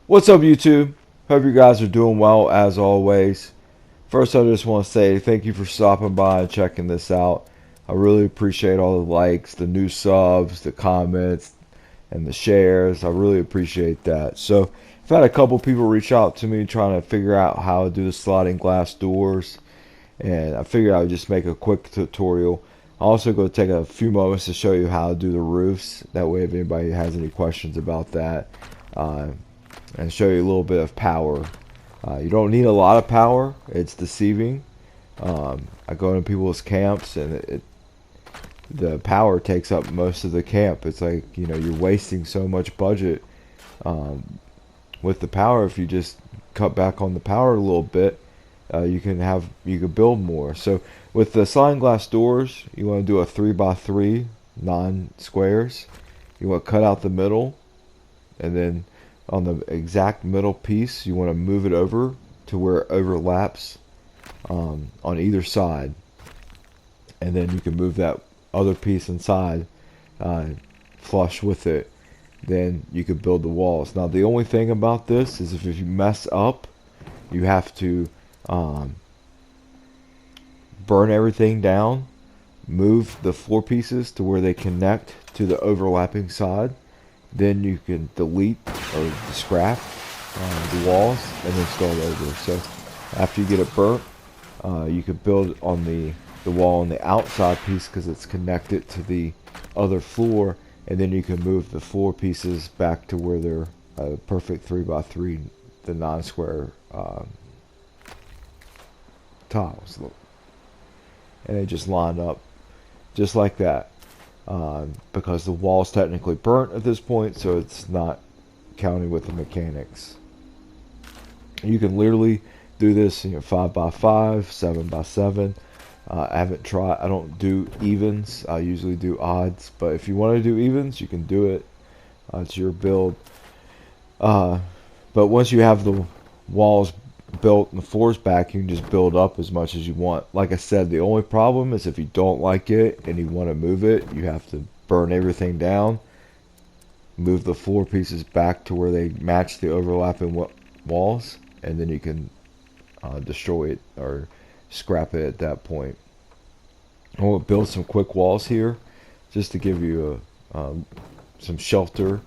What's up, YouTube? Hope you guys are doing well as always. First, I just want to say thank you for stopping by and checking this out. I really appreciate all the likes, the new subs, the comments, and the shares. I really appreciate that. So, I've had a couple people reach out to me trying to figure out how to do the sliding glass doors, and I figured I would just make a quick tutorial. I'm also going to take a few moments to show you how to do the roofs. That way, if anybody has any questions about that, uh, and show you a little bit of power. You don't need a lot of power. It's deceiving. I go into people's camps and the power takes up most of the camp. It's like, you're wasting so much budget with the power. If you just cut back on the power a little bit, you can build more. So with the sliding glass doors, you want to do a 3x3 non-squares. You want to cut out the middle, and then on the exact middle piece, you want to move it over to where it overlaps on either side, and then you can move that other piece inside flush with it. Then you can build the walls. Now the only thing about this is if you mess up, you have to burn everything down, move the floor pieces to where they connect to the overlapping side. Then you can delete or scrap the walls and then start over. So after you get it burnt, you can build on the wall on the outside piece because it's connected to the other floor, and then you can move the floor pieces back to where they're a perfect 3x3, the non-square tiles, and they just line up just like that. Because the wall's technically burnt at this point, so it's not counting with the mechanics. You can literally do this, 5x5, 7x7. I haven't tried. I don't do evens. I usually do odds, but if you want to do evens, you can do it. It's your build. But once you have the walls built and the floors back, you can just build up as much as you want. Like I said, the only problem is if you don't like it and you want to move it, you have to burn everything down, move the floor pieces back to where they match the overlapping walls, and then you can destroy it or scrap it at that point. I want to build some quick walls here just to give you some shelter,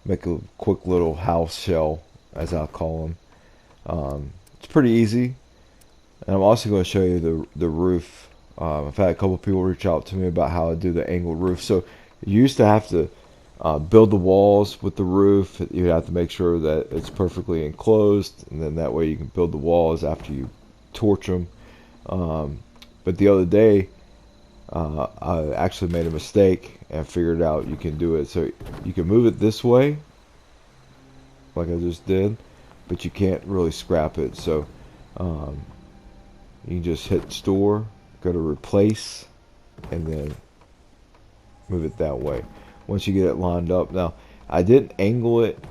make a quick little house shell, as I call them. It's pretty easy, and I'm also going to show you the roof. I've had a couple people reach out to me about how to do the angled roof. So you used to have to build the walls with the roof. You have to make sure that it's perfectly enclosed, and then that way you can build the walls after you torch them. But the other day, I actually made a mistake and figured out you can do it. So you can move it this way, like I just did, but you can't really scrap it. So you can just hit store, go to replace, and then move it that way once you get it lined up. Now I didn't angle it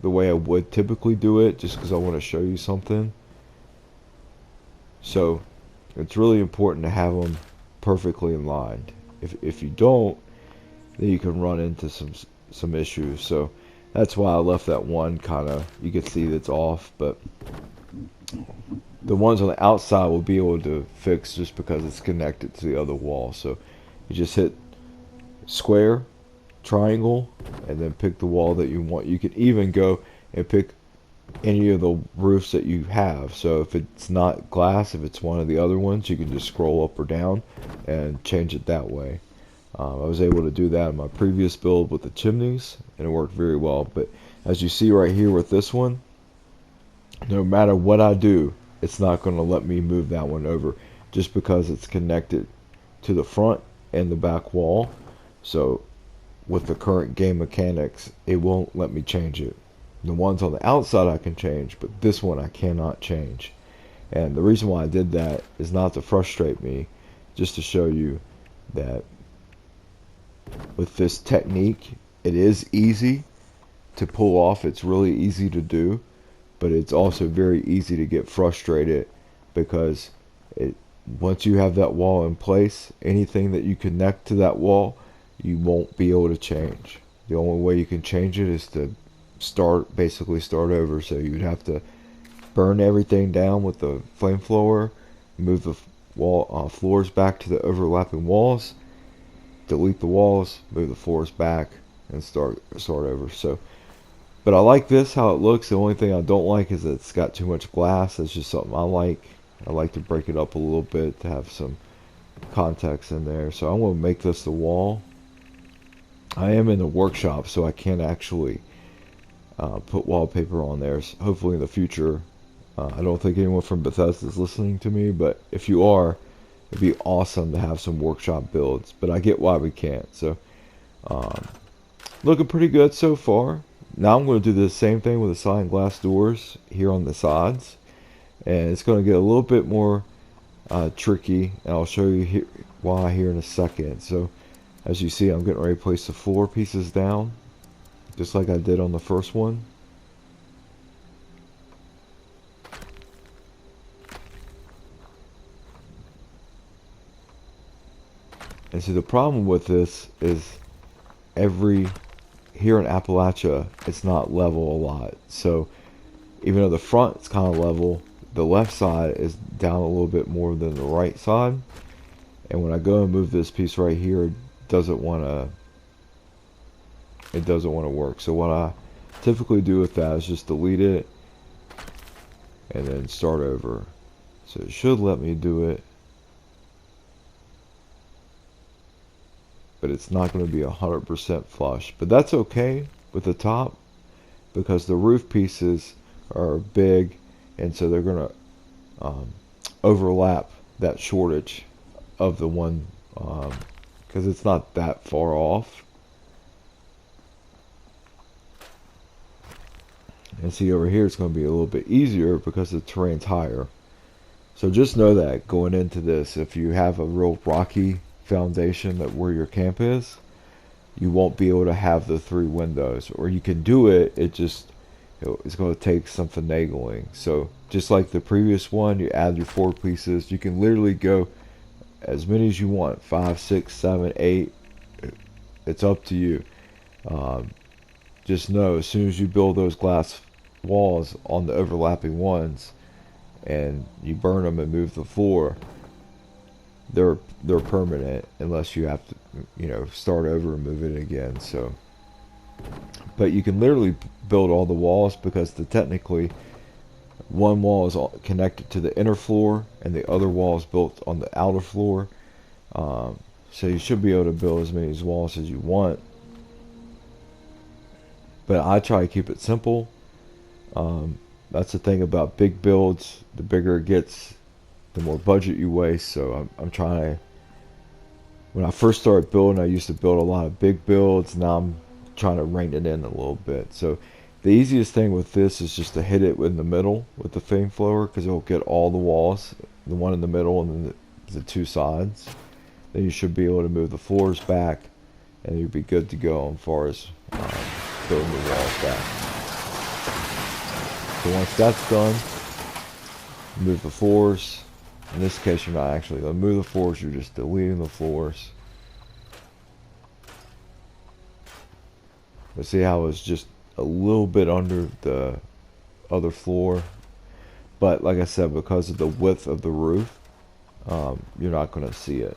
the way I would typically do it just because I want to show you something. So it's really important to have them perfectly aligned. If you don't, then you can run into some issues. So that's why I left that one kind of, you can see that's off, but the ones on the outside will be able to fix just because it's connected to the other wall. So you just hit square, triangle, and then pick the wall that you want. You can even go and pick any of the roofs that you have. So if it's not glass, if it's one of the other ones, you can just scroll up or down and change it that way. I was able to do that in my previous build with the chimneys, and it worked very well. But as you see right here with this one, no matter what I do, it's not going to let me move that one over just because it's connected to the front and the back wall. So with the current game mechanics, it won't let me change it. The ones on the outside I can change, but this one I cannot change. And the reason why I did that is not to frustrate me, just to show you that with this technique, it is easy to pull off. It's really easy to do, but it's also very easy to get frustrated because once you have that wall in place, anything that you connect to that wall, you won't be able to change. The only way you can change it is to basically start over. So you'd have to burn everything down with the flamethrower, move the floors back to the overlapping walls, delete the walls, move the floors back, and start over. So, but I like this how it looks. The only thing I don't like is that it's got too much glass. That's just something I like. I like to break it up a little bit to have some context in there. So I'm going to make this the wall. I am in the workshop, so I can't actually put wallpaper on there. So hopefully in the future. I don't think anyone from Bethesda is listening to me, but if you are, it'd be awesome to have some workshop builds. But I get why we can't. So looking pretty good so far. Now I'm going to do the same thing with the sliding glass doors here on the sides. And it's going to get a little bit more tricky. And I'll show you why here in a second. So as you see, I'm getting ready to place the floor pieces down, just like I did on the first one. And see, the problem with this is here in Appalachia, it's not level a lot. So even though the front is kind of level, the left side is down a little bit more than the right side. And when I go and move this piece right here, it doesn't want to work. So what I typically do with that is just delete it and then start over. So it should let me do it, but it's not going to be 100% flush. But that's okay with the top because the roof pieces are big, and so they're going to overlap that shortage of the one, because it's not that far off. And see over here, it's going to be a little bit easier because the terrain's higher. So just know that going into this, if you have a real rocky foundation that where your camp is, you won't be able to have the 3 windows, or you can do it, it's going to take some finagling. So just like the previous one, you add your 4 pieces. You can literally go as many as you want, 5, 6, 7, 8. It's up to you. Just know as soon as you build those glass walls on the overlapping ones and you burn them and move the floor, they're permanent unless you have to start over and move it again. So but you can literally build all the walls because technically one wall is connected to the inner floor and the other wall is built on the outer floor. So you should be able to build as many walls as you want, but I try to keep it simple. That's the thing about big builds. The bigger it gets, the more budget you waste. So I'm trying to, when I first started building, I used to build a lot of big builds. Now I'm trying to rein it in a little bit. So the easiest thing with this is just to hit it in the middle with the flamethrower, because it'll get all the walls, the one in the middle and then the 2 sides. Then you should be able to move the floors back and you'll be good to go as far as building the walls back. So once that's done, move the floors. In this case, you're not actually going to move the floors, you're just deleting the floors. But see how it's just a little bit under the other floor. But like I said, because of the width of the roof, you're not going to see it.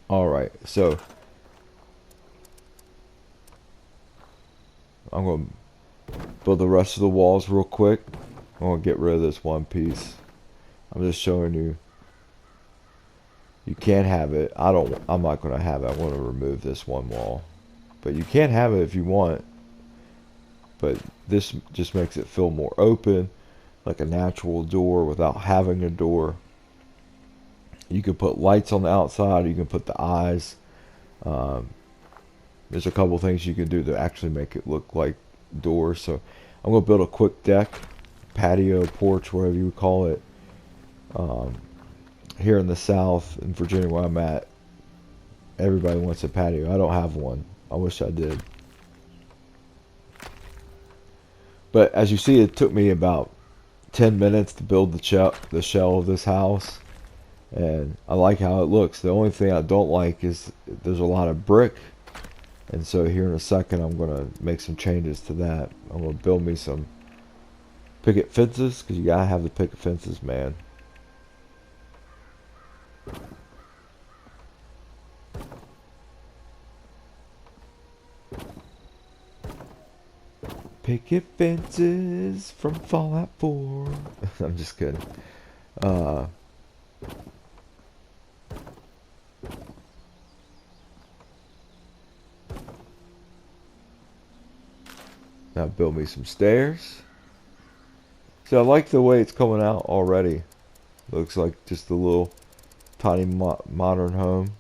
Alright, so I'm going to build the rest of the walls real quick. I'm going to get rid of this one piece. I'm just showing you. You can't have it. I'm not going to have it. I want to remove this one wall. But you can have it if you want. But this just makes it feel more open, like a natural door without having a door. You can put lights on the outside. You can put the eyes. There's a couple things you can do to actually make it look like doors. So I'm going to build a quick deck, patio, porch, whatever you would call it. Here in the South, in Virginia where I'm at, everybody wants a patio. I don't have one. I wish I did. But as you see, it took me about 10 minutes to build the shell of this house. and I like how it looks. The only thing I don't like is there's a lot of brick, and so here in a second I'm gonna make some changes to that. I'm gonna build me some picket fences, because you gotta have the picket fences, man. Picket fences from Fallout 4. I'm just kidding. Uh, Now build me some stairs. So I like the way it's coming out already. Looks like just a little tiny modern home.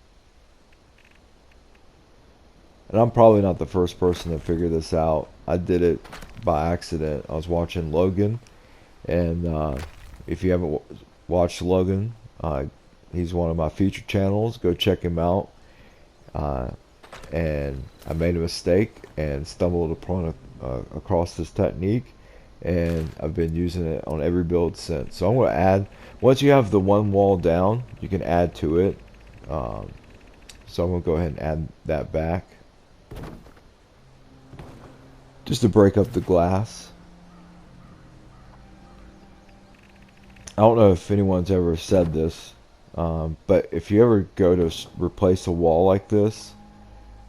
And I'm probably not the first person to figure this out. I did it by accident. I was watching Logan, and if you haven't watched Logan, he's one of my featured channels. Go check him out. And I made a mistake and stumbled upon across this technique, and I've been using it on every build since. So I'm going to add, once you have the one wall down, you can add to it. So I'm going to go ahead and add that back, just to break up the glass. I don't know if anyone's ever said this, but if you ever go to replace a wall like this,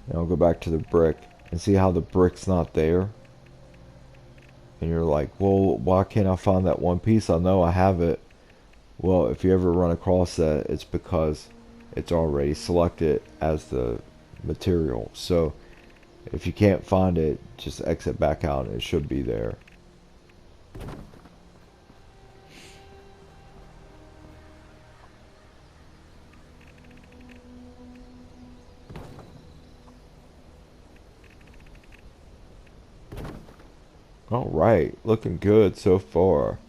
and I'll go back to the brick and see how the brick's not there, and you're like, well, why can't I find that one piece? I know I have it. Well, if you ever run across that, it's because it's already selected as the material. So if you can't find it, just exit back out and it should be there. Alright, looking good so far.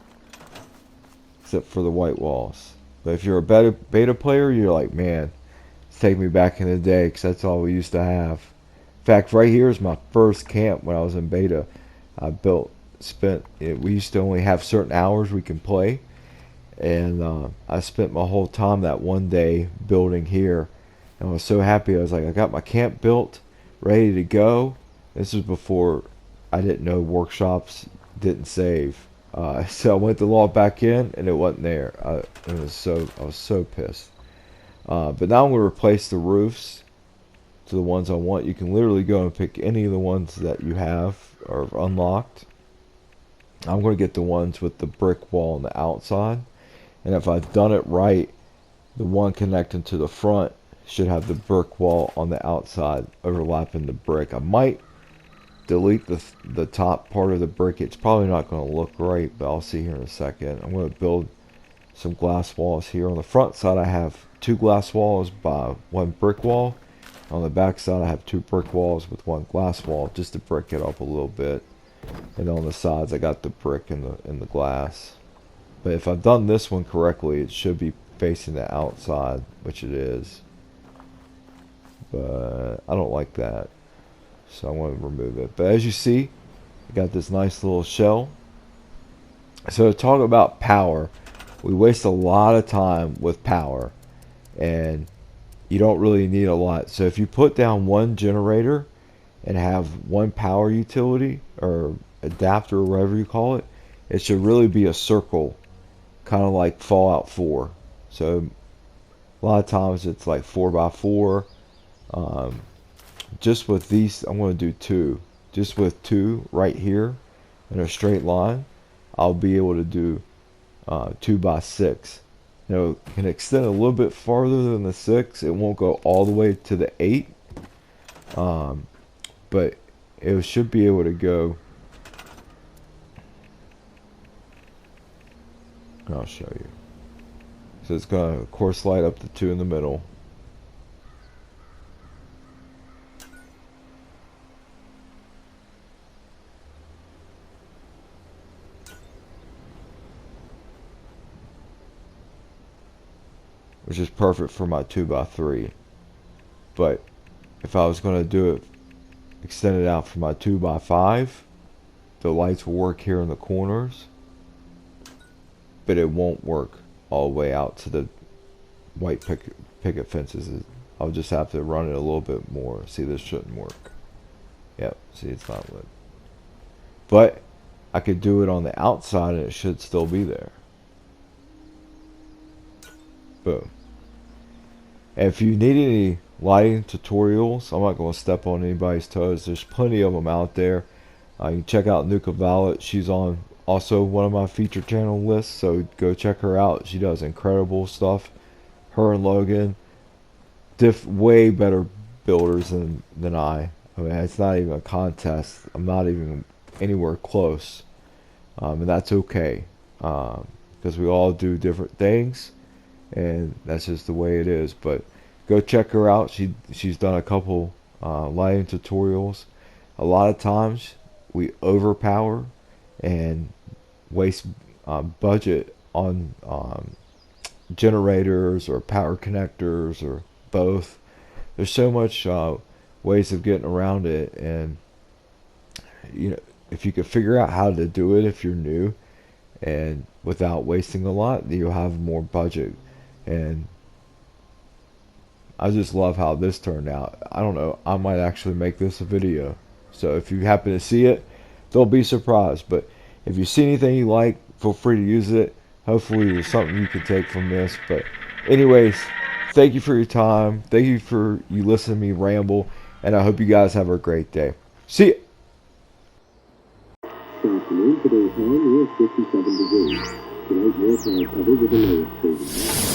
Except for the white walls. But if you're a beta player, you're like, man, it's taking me back in the day, because that's all we used to have. In fact, right here is my first camp when I was in beta. We used to only have certain hours we can play. And I spent my whole time that one day building here. And I was so happy. I was like, I got my camp built, ready to go. This was before I didn't know workshops didn't save. So I went to log back in, and it wasn't there. I was so pissed. But now I'm going to replace the roofs to the ones I want. You can literally go and pick any of the ones that you have or unlocked. I'm going to get the ones with the brick wall on the outside. And if I've done it right, the one connecting to the front should have the brick wall on the outside overlapping the brick. I might delete the top part of the brick. It's probably not going to look right, but I'll see here in a second. I'm going to build some glass walls here. On the front side, I have 2 glass walls by 1 brick wall. On the back side, I have 2 brick walls with 1 glass wall, just to brick it up a little bit. And on the sides, I got the brick and the glass. But if I've done this one correctly, it should be facing the outside, which it is. But I don't like that, so I want to remove it. But as you see, I got this nice little shell. So to talk about power, we waste a lot of time with power, and you don't really need a lot. So if you put down 1 generator and have 1 power utility or adapter or whatever you call it, it should really be a circle, kind of like Fallout 4. So a lot of times it's like 4x4. Just with these, I'm going to do 2. Just with 2 right here in a straight line, I'll be able to do 2x6. You know, it can extend a little bit farther than the 6. It won't go all the way to the 8. But it should be able to go. I'll show you. So it's going to, of course, light up the 2 in the middle. Which is perfect for my 2x3. But if I was going to do it, extend it out for my 2x5, the lights will work here in the corners, but it won't work all the way out to white picket fences. I'll just have to run it a little bit more. See, this shouldn't work. Yep, see, it's not lit. But I could do it on the outside and it should still be there. Boom. And if you need any lighting tutorials, I'm not going to step on anybody's toes. There's plenty of them out there. You can check out Nuka Violet. She's on also one of my feature channel lists, so go check her out. She does incredible stuff. Her and Logan, way better builders than I. I mean, it's not even a contest. I'm not even anywhere close, and that's okay, because we all do different things, and that's just the way it is. But go check her out. She's done a couple lighting tutorials. A lot of times we overpower and waste budget on generators or power connectors or both. There's so much ways of getting around it, and you know, if you could figure out how to do it if you're new and without wasting a lot, you'll have more budget. And I just love how this turned out. I don't know, I might actually make this a video, so if you happen to see it, don't be surprised. But if you see anything you like, feel free to use it. Hopefully there's something you can take from this. But anyways, thank you for your time. Thank you for you listening to me ramble, and I hope you guys have a great day. See ya. Afternoon, today's high near 57 degrees. Tonight, more cloud cover with a low of 30.